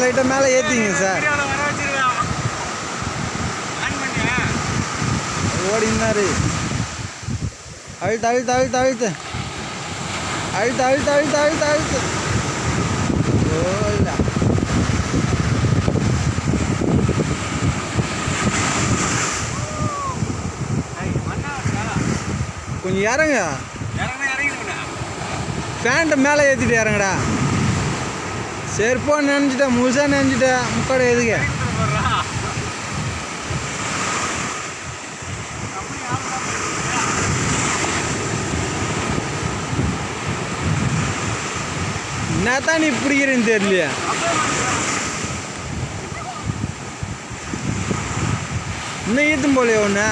லைட்டாக மேலே ஏற்றிங்க சார். ஓடினாரு. அழுத்து அழுத்து அழுத்து அழுத்து அழுத்து அழுத்து அழுத்து அழுத்து அழுத்து. ஓல்ல கொஞ்சம் இறங்க. ஃபேண்ட்டை மேலே ஏற்றிட்டு இறங்கடா. செருப்போ நினைஞ்சிட்டேன், முழுசாக நினைஞ்சிட்டேன். முக்காடு எதுக்கு என்னத்தான் நீ பிடிக்கிறேன்னு தெரியலையே. இன்னும் ஈத்தும் போலையே ஒன்று.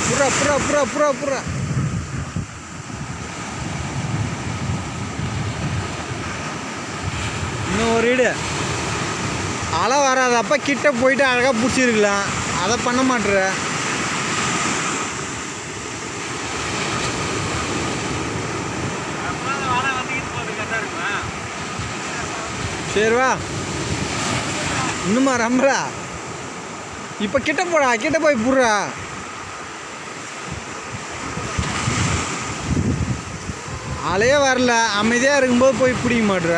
புறா புறா புறா புறா புறா. இன்னும் ஒரு இடு அலை வராது. அப்போ கிட்ட போயிட்டு அழகாக பிடிச்சிருக்கலாம். அதை பண்ண மாட்டுற. சரி வா. இன்னுமா ரம்பலா. இப்போ கிட்ட போடா, கிட்ட போய் புடுறா. அலையே வரல, அமைதியாக இருக்கும்போது போய் பிடிக்க மாட்டுற.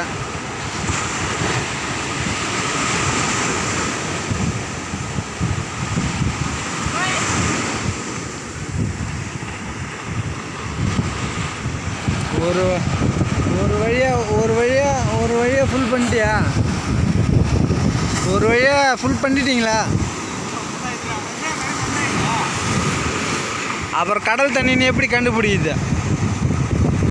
ஒரு வழியாக ஃபுல் பண்ணிட்டியா? ஒரு வழியாக ஃபுல் பண்ணிட்டீங்களா? அப்புறம் கடல் தண்ணின்னு எப்படி கண்டுபிடிக்குது?